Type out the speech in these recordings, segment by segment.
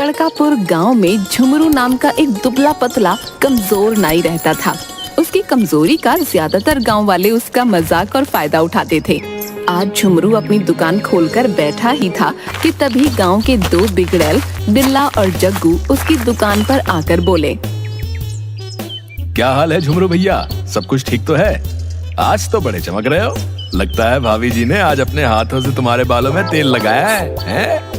तड़कापुर गांव में झुमरू नाम का एक दुबला पतला कमजोर नाई रहता था। उसकी कमजोरी का ज्यादातर गांव वाले उसका मजाक और फायदा उठाते थे। आज झुमरू अपनी दुकान खोलकर बैठा ही था कि तभी गांव के दो बिगड़ैल बिल्ला और जग्गू उसकी दुकान पर आकर बोले, क्या हाल है झुमरू भैया, सब कुछ ठीक तो है? आज तो बड़े चमक रहे हो। लगता है भाभी जी ने आज अपने हाथों से तुम्हारे बालों में तेल लगाया है?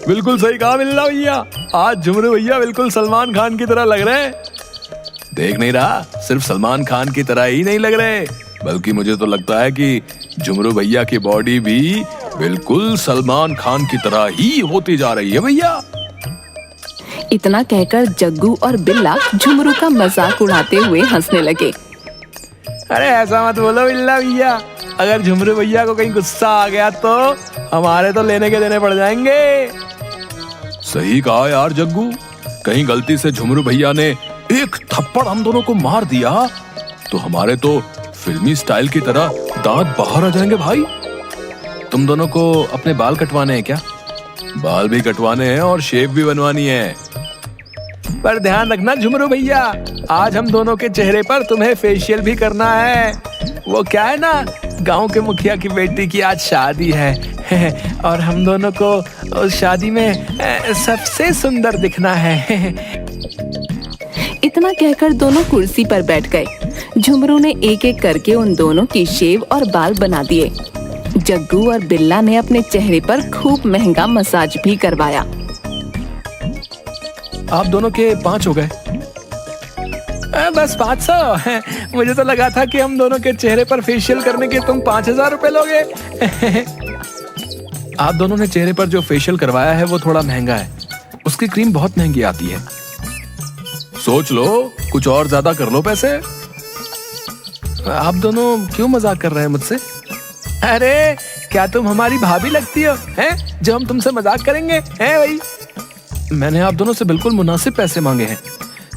बिल्कुल सही कहा बिल्ला भैया, आज झुमरू भैया बिल्कुल सलमान खान की तरह लग रहे हैं। देख नहीं रहा, सिर्फ सलमान खान की तरह ही नहीं लग रहे, बल्कि मुझे तो लगता है कि झुमरू भैया की बॉडी भी बिल्कुल सलमान खान की तरह ही होती जा रही है भैया। इतना कहकर जग्गू और बिल्ला झुमरू का मजाक उड़ाते हुए हंसने लगे। अरे ऐसा मत बोलो बिल्ला भैया, अगर झुमरू भैया को कहीं गुस्सा आ गया तो हमारे तो लेने के देने पड़ जाएंगे। सही कहा यार जग्गू, कहीं गलती से झुमरू भैया ने एक थप्पड़ हम दोनों को मार दिया तो हमारे तो फिल्मी स्टाइल की तरह दांत बाहर आ जाएंगे भाई। तुम दोनों को अपने बाल कटवाने हैं क्या? बाल भी कटवाने हैं और शेव भी बनवानी है। पर ध्यान रखना झुमरू भैया, आज हम दोनों के चेहरे पर तुम्हें फेशियल भी करना है। वो क्या है ना, गांव के मुखिया की बेटी की आज शादी है और हम दोनों को उस शादी में सबसे सुंदर दिखना है। इतना कहकर दोनों कुर्सी पर बैठ गए। झुमरू ने एक एक करके उन दोनों की शेव और बाल बना दिए। जग्गू और बिल्ला ने अपने चेहरे पर खूब महंगा मसाज भी करवाया। आप दोनों के 5 हो गए। बस 500? मुझे तो लगा था कि हम दोनों के चेहरे पर फेशियल करने के तुम 5000 रुपए लोगे। आप दोनों ने चेहरे पर जो फेशियल करवाया है वो थोड़ा महंगा है, उसकी क्रीम बहुत महंगी आती है। सोच लो, कुछ और ज्यादा कर लो पैसे। आप दोनों क्यों मजाक कर रहे हैं मुझसे? अरे क्या तुम हमारी भाभी लगती हो हैं जो हम तुमसे मजाक करेंगे हैं भाई? मैंने आप दोनों से बिल्कुल मुनासिब पैसे मांगे हैं।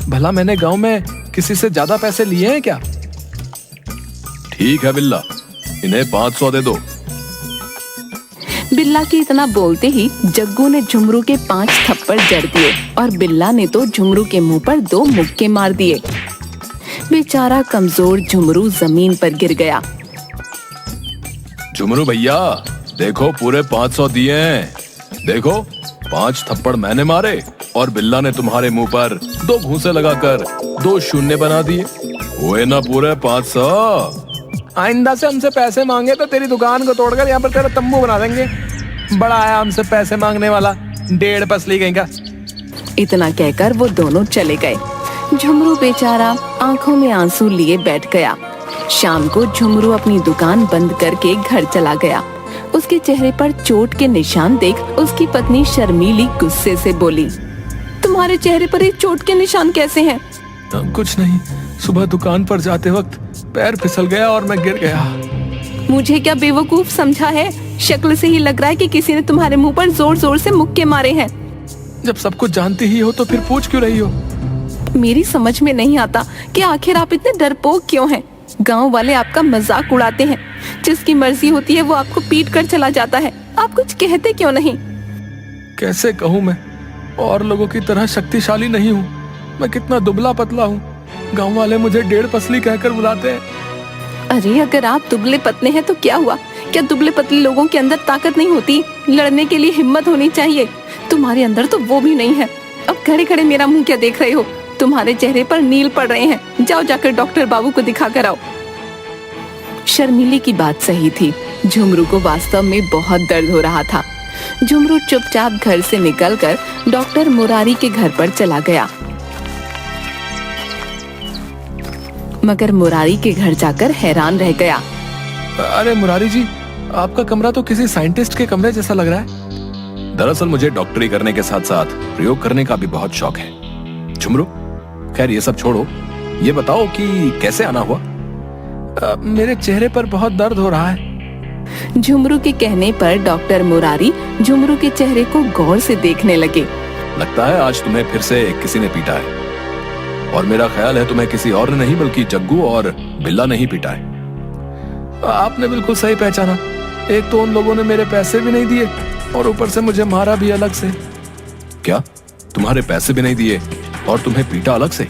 भला मैंने गांव में किसी से ज्यादा पैसे लिए हैं क्या? ठीक है बिल्ला, इन्हें 500 दे दो। बिल्ला के इतना बोलते ही जग्गू ने झुमरू के 5 थप्पड़ जड़ दिए और बिल्ला ने तो झुमरू के मुंह पर 2 मुक्के मार दिए। बेचारा कमजोर झुमरू जमीन पर गिर गया। झुमरू भैया देखो, पूरे 500 दिए हैं। देखो, 5 थप्पड़ मैंने मारे और बिल्ला ने तुम्हारे मुंह पर 2 घूंसे लगाकर 2 शून्य बना दिए। हुए ना पूरे 500। आइंदा से हमसे पैसे मांगे तो तेरी दुकान को तोड़कर यहाँ पर तेरा तंबू बना देंगे। बड़ा आया हमसे पैसे मांगने वाला, 1.5 पसली कहीं का। इतना कहकर वो दोनों चले गए। झुमरू बेचारा आंखों में आंसू लिए बैठ गया। शाम को झुमरू अपनी दुकान बंद करके घर चला गया। उसके चेहरे पर चोट के निशान देख उसकी पत्नी शर्मीली गुस्से से बोली, तुम्हारे चेहरे पर ये चोट के निशान कैसे हैं? कुछ नहीं, सुबह दुकान पर जाते वक्त पैर फिसल गया और मैं गिर गया। मुझे क्या बेवकूफ समझा है? शक्ल से ही लग रहा है कि किसी ने तुम्हारे मुंह पर जोर जोर से मुक्के मारे हैं। जब सब कुछ जानती ही हो तो फिर पूछ क्यों रही हो? मेरी समझ में नहीं आता कि आखिर आप इतने डरपोक क्यों हैं? गांव वाले आपका मजाक उड़ाते हैं, जिसकी मर्जी होती है वो आपको पीट कर चला जाता है। आप कुछ कहते क्यों नहीं? कैसे कहूँ, मैं और लोगों की तरह शक्तिशाली नहीं हूँ। मैं कितना दुबला पतला हूँ, गांव वाले मुझे 1.5 पसली कहकर बुलाते हैं। अरे अगर आप दुबले पतले हैं तो क्या हुआ? क्या दुबले पतले लोगों के अंदर ताकत नहीं होती? लड़ने के लिए हिम्मत होनी चाहिए। तुम्हारे अंदर तो वो भी नहीं है। अब खड़े खड़े मेरा मुंह क्या देख रहे हो? तुम्हारे चेहरे पर नील पड़ रहे हैं। जाओ जाकर डॉक्टर बाबू को दिखा कर आओ। शर्मीली की बात सही थी। झुमरू को वास्तव में बहुत दर्द हो रहा था। झुमरू चुपचाप घर से निकलकर डॉक्टर मुरारी के घर पर चला गया। मगर मुरारी के घर जाकर हैरान रह गया। अरे मुरारी जी, आपका कमरा तो किसी साइंटिस्ट के कमरे जैसा लग रहा है। दरअसल मुझे डॉक्टरी करने के साथ साथ प्रयोग करने का भी बहुत शौक है। झुमरू, खैर ये सब छोड़ो, ये बताओ कि कैसे आना हुआ? मेरे चेहरे पर बहुत दर्द हो रहा है। झुमरू के कहने पर डॉक्टर मुरारी झुमरू के चेहरे को गौर से देखने लगे। लगता है आज तुम्हें फिर से किसी ने पीटा है, और मेरा ख्याल है तुम्हें किसी और ने नहीं बल्कि जग्गू और बिल्ला ने ही पीटा है। आपने बिल्कुल सही पहचाना। एक तो उन लोगों ने मेरे पैसे भी नहीं दिए और ऊपर से मुझे मारा भी अलग से। क्या तुम्हारे पैसे भी नहीं दिए और तुम्हें पीटा अलग से?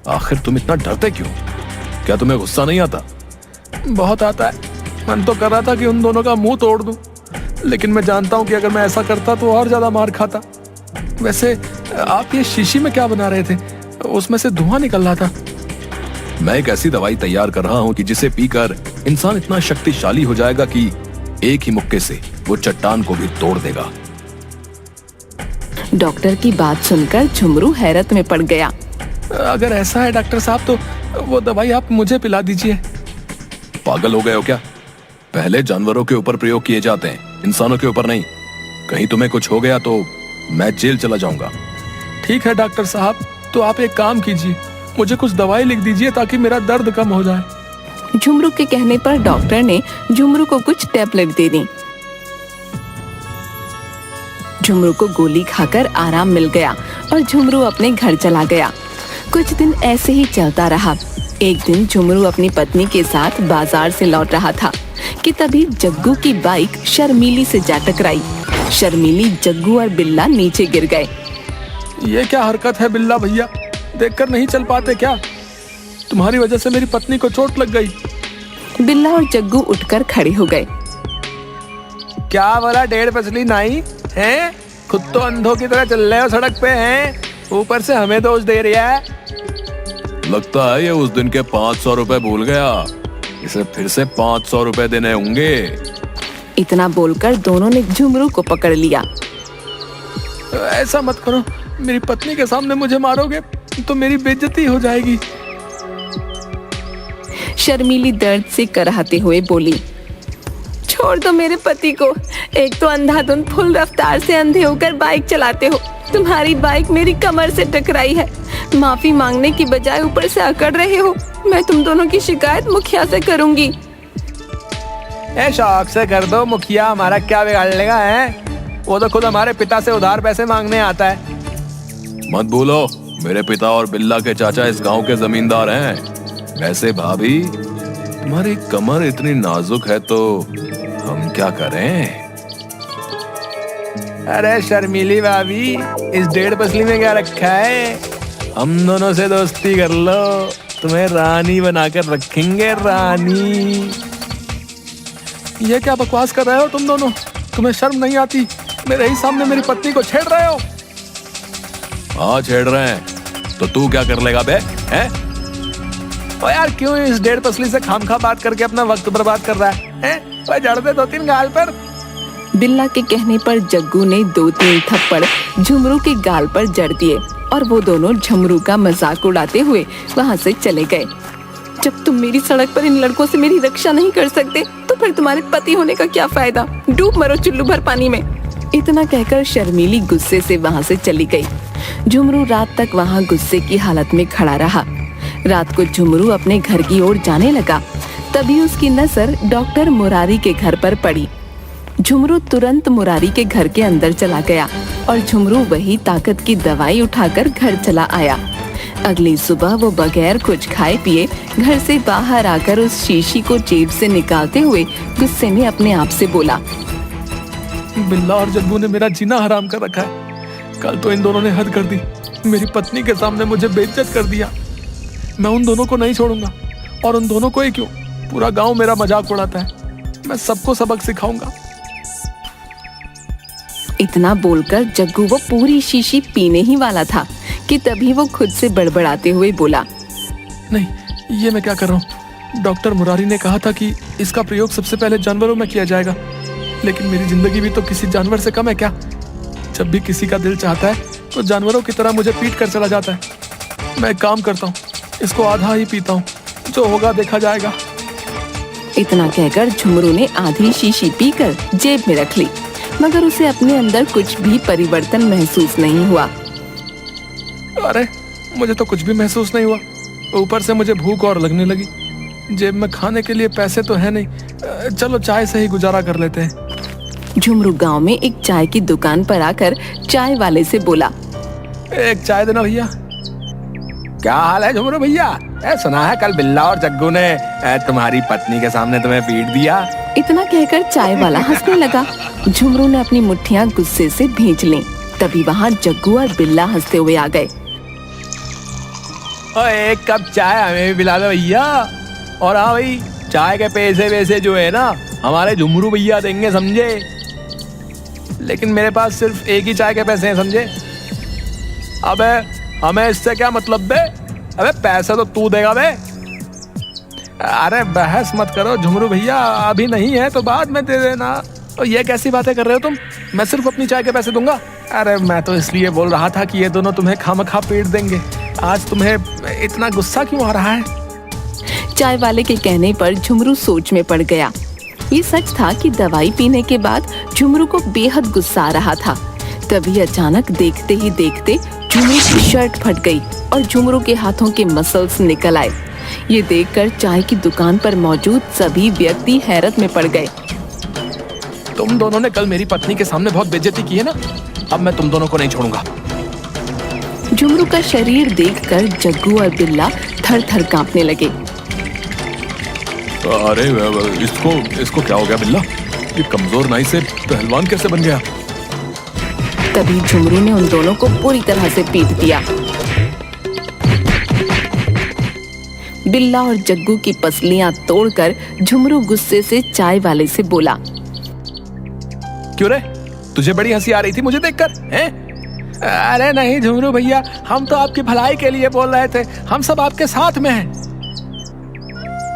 आखिर तुम इतना डरते क्यों? क्या तुम्हें गुस्सा नहीं आता? बहुत आता है। मन तो कर रहा था कि उन दोनों का मुंह तोड़ दूं, लेकिन मैं जानता हूं कि अगर मैं ऐसा करता तो और ज्यादा मार खाता। वैसे आप ये शीशी में क्या बना रहे थे? उसमें से धुआं निकल रहा था। मैं एक ऐसी दवाई तैयार कर रहा हूं कि जिसे पीकर इंसान इतना शक्तिशाली हो जाएगा कि एक ही मुक्के से वो चट्टान को भी तोड़ देगा। डॉक्टर की बात सुनकर झुमरू हैरत में पड़ गया। अगर ऐसा है डॉक्टर साहब तो वो दवाई आप मुझे पिला दीजिए। पागल हो गए हो क्या? पहले जानवरों के ऊपर प्रयोग किए जाते हैं, इंसानों के ऊपर नहीं। कहीं तुम्हें कुछ हो गया तो मैं जेल चला जाऊंगा। ठीक है डॉक्टर साहब, तो आप एक काम कीजिए, मुझे कुछ दवाई लिख दीजिए ताकि मेरा दर्द कम हो जाए। झुमरू के कहने पर डॉक्टर ने झुमरू को कुछ टैबलेट दे दी। झुमरू को गोली खाकर आराम मिल गया और झुमरू अपने घर चला गया। कुछ दिन ऐसे ही चलता रहा। एक दिन झुमरू अपनी पत्नी के साथ बाजार से लौट रहा था कि तभी जग्गू की बाइक शर्मीली से जा टकराई। शर्मीली, जग्गू और बिल्ला नीचे गिर गए। ये क्या हरकत है बिल्ला भैया, देखकर नहीं चल पाते क्या? तुम्हारी वजह से मेरी पत्नी को चोट लग गई। बिल्ला और जग्गू उठकर खड़े हो गए। क्या बोला डेढ़ पसली नाई हैं? खुद तो अंधों की तरह चल रहे हो सड़क पे हैं, ऊपर से हमें दोष दे रही है। लगता है ये उस दिन के 500 रुपए भूल गया। इसे फिर से 500 रुपए देने होंगे। इतना बोलकर दोनों ने झुमरू को पकड़ लिया। ऐसा मत करो, मेरी पत्नी के सामने मुझे मारोगे तो मेरी बेइज्जती हो जाएगी। शर्मीली दर्द से कराहते हुए बोली, छोड़ दो मेरे पति को। एक तो अंधाधुंध फुल रफ्तार से अंधे होकर बाइक चलाते हो। तुम्हारी बाइक मेरी कमर से टकराई है। माफी मांगने की बजाय ऊपर से अकड़ रहे हो। मैं तुम दोनों की शिकायत मुखिया से करूंगी। शौक से कर दो, मुखिया हमारा क्या बिगाड़ लेगा है? वो तो खुद हमारे पिता से उधार पैसे मांगने आता है। मत भूलो, मेरे पिता और बिल्ला के चाचा इस गांव के जमींदार हैं। वैसे भाभी, तुम्हारी कमर इतनी नाजुक है तो हम क्या करें? अरे शर्मीली भाभी, इस डेढ़ पसली में क्या रखा है? हम दोनों से दोस्ती कर लो, तुम्हें रानी बनाकर रखेंगे, रानी। ये क्या बकवास कर रहे हो तुम दोनों? तुम्हें शर्म नहीं आती? मेरे ही सामने मेरी पत्नी को छेड़ रहे हो। हाँ छेड़ रहे हैं, तो तू क्या कर लेगा बे? हैं? ओ यार, क्यों इस डेढ़ पसली से खामखा बात करके अपना वक्त बर्बाद कर रहा है? ओए जड़ दे 2-3 गाल पर। बिल्ला के कहने पर जग्गू ने 2-3 थप्पड़ झुमरू के गाल पर जड़ दिए और वो दोनों झुमरू का मजाक उड़ाते हुए वहाँ से चले गए। जब तुम मेरी सड़क पर इन लड़कों से मेरी रक्षा नहीं कर सकते तो फिर तुम्हारे पति होने का क्या फायदा? डूब मरो चुल्लू भर पानी में। इतना कहकर शर्मीली गुस्से से वहाँ से चली गई। झुमरू रात तक वहाँ गुस्से की हालत में खड़ा रहा। रात को झुमरू अपने घर की ओर जाने लगा, तभी उसकी नजर डॉक्टर मुरारी के घर पर पड़ी। झुमरू तुरंत मुरारी के घर के अंदर चला गया और झुमरू वही ताकत की दवाई उठाकर घर चला आया। अगली सुबह वो बगैर कुछ खाए पिए घर से बाहर आकर उस शीशी को जेब से निकालते हुए गुस्से में अपने आप से बोला, बिल्ला और जग्गू ने मेरा जीना हराम कर रखा है। कल तो इन दोनों ने हद कर दी, मेरी पत्नी के सामने मुझे बेइज्जत कर दिया। मैं उन दोनों को नहीं छोड़ूंगा, और उन दोनों को ही क्यों, पूरा गांव मेरा मजाक उड़ाता है। मैं सबको सबक सिखाऊंगा। इतना बोलकर जग्गू वो पूरी शीशी पीने ही वाला था कि तभी वो खुद से बड़बड़ाते हुए बोला, नहीं, ये मैं क्या कर रहा हूँ? डॉक्टर मुरारी ने कहा था कि इसका प्रयोग सबसे पहले जानवरों में किया जाएगा, लेकिन मेरी जिंदगी भी तो किसी जानवर से कम है क्या? जब भी किसी का दिल चाहता है तो जानवरों की तरह मुझे पीट कर चला जाता है। मैं एक काम करता हूँ, इसको आधा ही पीता हूँ, जो होगा देखा जाएगा। इतना कहकर झुमरू ने आधी शीशी पीकर जेब में रख ली, मगर उसे अपने अंदर कुछ भी परिवर्तन महसूस नहीं हुआ। अरे मुझे तो कुछ भी महसूस नहीं हुआ, ऊपर से मुझे भूख और लगने लगी। जेब में खाने के लिए पैसे तो है नहीं, चलो चाय से ही गुजारा कर लेते हैं। झुमरू गांव में एक चाय की दुकान पर आकर चाय वाले से बोला, एक चाय देना भैया। क्या हाल है झुमरू भैया? सुना है कल बिल्ला और जग्गू ने तुम्हारी पत्नी के सामने तुम्हें पीट दिया। इतना कहकर चाय वाला हंसने लगा। झुमरू ने अपनी मुट्ठियां गुस्से से भींच लीं। तभी वहाँ जग्गू और बिल्ला हंसते हुए आ गए। एक कप चाय हमें भी पिला दो भैया। और हाँ भाई, चाय के पैसे वैसे जो है ना हमारे झुमरू भैया देंगे, समझे? लेकिन मेरे पास सिर्फ एक ही चाय के पैसे हैं, समझे? अबे हमें इससे क्या मतलब बे? अबे पैसा तो तू देगा बे। अरे बहस मत करो झुमरू भैया, अभी नहीं है तो बाद में दे देना। और ये कैसी बातें कर रहे हो तुम? मैं सिर्फ अपनी चाय के पैसे दूंगा। अरे मैं तो इसलिए बोल रहा था कि ये दोनों तुम्हें खामखा पीट देंगे। आज तुम्हें इतना गुस्सा क्यों आ रहा है? चाय वाले के कहने पर झुमरू सोच में पड़ गया। ये सच था कि दवाई पीने के बाद झुमरू को बेहद गुस्सा आ रहा था। तभी अचानक देखते ही देखते झुमरू की शर्ट फट गई और झुमरू के हाथों के मसल्स निकल आए। ये देखकर चाय की दुकान पर मौजूद सभी व्यक्ति हैरत में पड़ गए। तुम दोनों ने कल मेरी पत्नी के सामने बहुत बेइज्जती की है ना, अब मैं तुम दोनों को नहीं छोड़ूंगा। झुमरू का शरीर देखकर जग्गू और बिल्ला थर-थर कांपने लगे। अरे इसको क्या हो गया बिल्ला? ये कमजोर नाई से पहलवान कैसे बन गया? तभी झुमरू ने उन दोनों को पूरी तरह से पीट दिया। बिल्ला और जग्गू की पसलियां तोड़कर झुमरू गुस्से से चाय वाले से बोला, क्यों रे, तुझे बड़ी हंसी आ रही थी मुझे देखकर, हैं? अरे नहीं झुमरू भैया, हम तो आपकी भलाई के लिए बोल रहे थे, हम सब आपके साथ में हैं।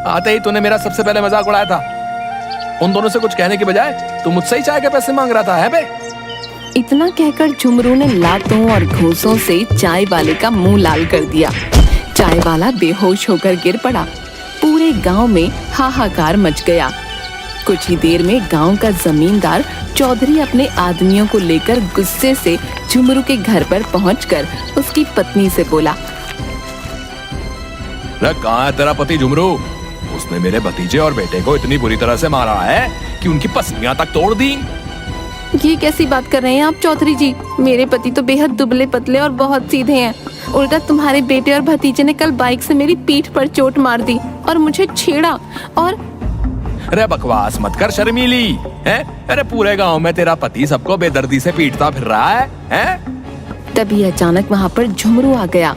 आते ही तूने मेरा सबसे पहले मजाक उड़ाया था। उन दोनों से कुछ कहने के बजाय तू मुझसे ही चाय के पैसे मांग रहा था, है बे? इतना कहकर झुमरू ने लातों और घूंसों से चाय वाले का मुंह लाल कर दिया। चाय वाला बेहोश होकर गिर पड़ा। पूरे गांव में हाहाकार मच गया। कुछ ही देर में गांव का जमींदार चौधरी अपने आदमियों को लेकर गुस्से से झुमरू के घर पर पहुंचकर उसकी पत्नी से बोला, कहाँ है तेरा पति झुमरू? उसने मेरे भतीजे और बेटे को इतनी बुरी तरह से मारा है कि उनकी पसलियां तक तोड़ दी। ये कैसी बात कर रहे हैं आप चौधरी जी? मेरे पति तो बेहद दुबले पतले और बहुत सीधे हैं। उल्टा तुम्हारे बेटे और भतीजे ने कल बाइक से मेरी पीठ पर चोट मार दी और मुझे छेड़ा और... अरे बकवास मत कर शर्मीली, हैं? अरे पूरे गांव में तेरा पति सबको बेदर्दी से पीटता फिर रहा है, हैं? तभी अचानक वहाँ पर झुमरू आ गया।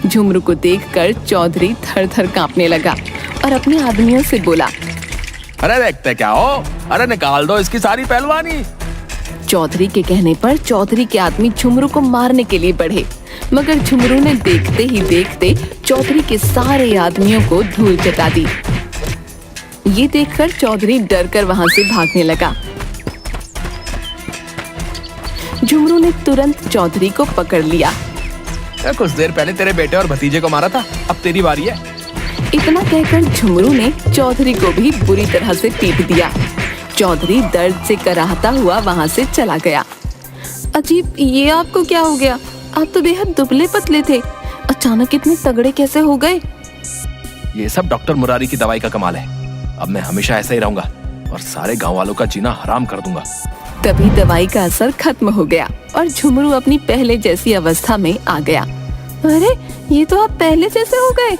झुमरू को देखकर चौधरी थर-थर कांपने लगा और अपने आदमियों से बोला, अरे देखते क्या हो, अरे निकाल दो इसकी सारी पहलवानी। चौधरी के कहने पर चौधरी के आदमी झुमरू को मारने के लिए बढ़े, मगर झुमरू ने देखते ही देखते चौधरी के सारे आदमियों को धूल चटा दी। ये देखकर चौधरी डर कर वहाँ से भागने लगा। झुमरू ने तुरंत चौधरी को पकड़ लिया। कुछ देर पहले तेरे बेटे और भतीजे को मारा था, अब तेरी बारी है। इतना कहकर झुमरू ने चौधरी को भी बुरी तरह से पीट दिया। चौधरी दर्द से कराहता हुआ वहाँ से चला गया। अजीब, ये आपको क्या हो गया? आप तो बेहद दुबले पतले थे, अचानक इतने तगड़े कैसे हो गए? ये सब डॉक्टर मुरारी की दवाई का कमाल है। अब मैं हमेशा ऐसा ही रहूंगा और सारे गांव वालों का जीना हराम कर दूंगा। तभी दवाई का असर खत्म हो गया और झुमरू अपनी पहले जैसी अवस्था में आ गया। अरे ये तो आप पहले जैसे हो गए।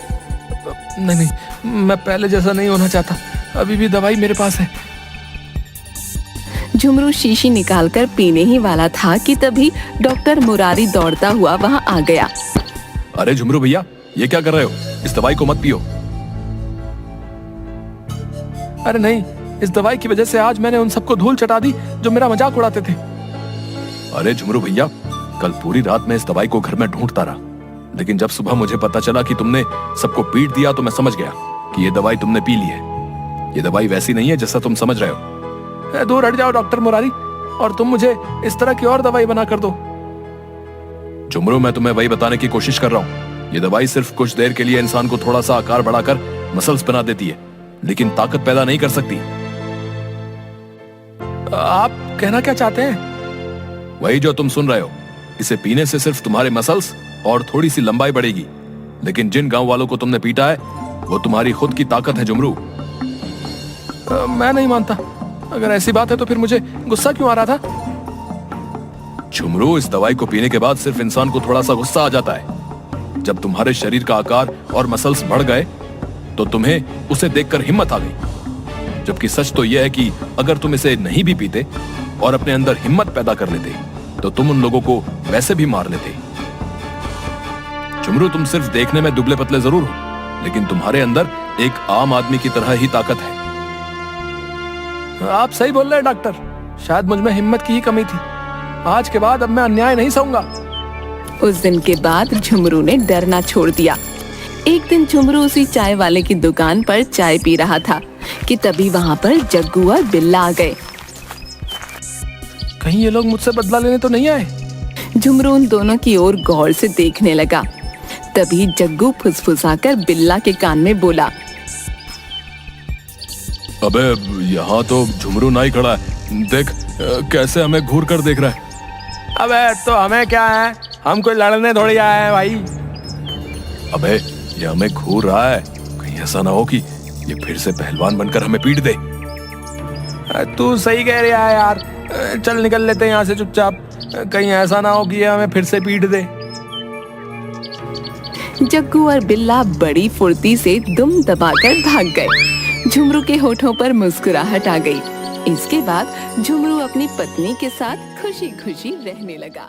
नहीं, मैं पहले जैसा नहीं होना चाहता, अभी भी दवाई मेरे पास है। झुमरू शीशी निकालकर पीने ही वाला था कि तभी डॉक्टर मुरारी दौड़ता हुआ वहाँ आ गया। अरे झुमरू भैया, ये क्या कर रहे हो? इस दवाई को मत पियो। अरे नहीं, इस दवाई की वजह से आज मैंने उन सबको धूल चटा दी जो मेरा मजाक उड़ाते थे। अरे झुमरू भैया, कल पूरी रात मैं इस दवाई को घर में ढूंढता रहा, लेकिन जब सुबह मुझे पता चला कि तुमने सबको पीट दिया तो मैं समझ गया कि ये दवाई तुमने पी ली है। ये दवाई वैसी नहीं है जैसा तुम समझ रहे हो। दूर हट जाओ डॉक्टर मुरारी, और तुम मुझे इस तरह की और दवाई बना कर दो। झुमरू, मैं तुम्हें वही बताने की कोशिश कर रहा हूँ। ये दवाई सिर्फ कुछ देर के लिए इंसान को थोड़ा सा आकार बढ़ाकर मसल्स बना देती है, लेकिन ताकत पैदा नहीं कर सकती। आप कहना क्या चाहते हैं? वही जो तुम सुन रहे हो। इसे पीने से सिर्फ तुम्हारे मसल्स और थोड़ी सी लंबाई बढ़ेगी, लेकिन जिन गांव वालों को तुमने पीटा है वो तुम्हारी खुद की ताकत है झुमरू। मैं नहीं मानता। अगर ऐसी बात है तो फिर मुझे गुस्सा क्यों आ रहा था? झुमरू, इस दवाई को पीने के बाद सिर्फ इंसान को थोड़ा सा गुस्सा आ जाता है। जब तुम्हारे शरीर का आकार और मसल्स बढ़ गए तो तुम्हें उसे देखकर हिम्मत आ गई। जबकि सच तो यह है कि अगर तुम इसे नहीं भी पीते और अपने अंदर हिम्मत पैदा कर लेते तो तुम उन लोगों को वैसे भी मार लेते। झुमरू, तुम सिर्फ देखने में दुबले पतले जरूर हो, लेकिन तुम्हारे अंदर एक आम आदमी की तरह ही ताकत है। आप सही बोल रहे हैं डॉक्टर, शायद मुझ में हिम्मत की ही कमी थी। आज के बाद अब मैं अन्याय नहीं सहूंगा। उस दिन के बाद झुमरू ने डरना छोड़ दिया। एक दिन झुमरू उसी चाय वाले की दुकान पर चाय पी रहा था कि तभी वहाँ पर जग्गू और बिल्ला आ गए। कहीं ये लोग मुझसे बदला लेने तो नहीं आए? झुमरू उन दोनों की ओर गौर से देखने लगा। तभी जग्गू फुसफुसाकर बिल्ला के कान में बोला, अबे यहाँ तो झुमरू ना ही खड़ा है, देख कैसे हमें घूर कर देख रहा है। अबे तो हमें क्या है, हम कोई लड़ने थोड़ी आए हैं भाई। अबे ये हमें घूर रहा है, कहीं ऐसा ना हो कि ये फिर से पहलवान बनकर हमें पीट दे। तू सही कह रहा है यार, चल निकल लेते हैं यहाँ से चुपचाप, कहीं ऐसा ना हो कि ये हमें फिर से पीट दे। जग्गू और बिल्ला बड़ी फुर्ती से दुम दबाकर भाग गए। झुमरू के होठों पर मुस्कुराहट आ गई। इसके बाद झुमरू अपनी पत्नी के साथ खुशी खुशी रहने लगा।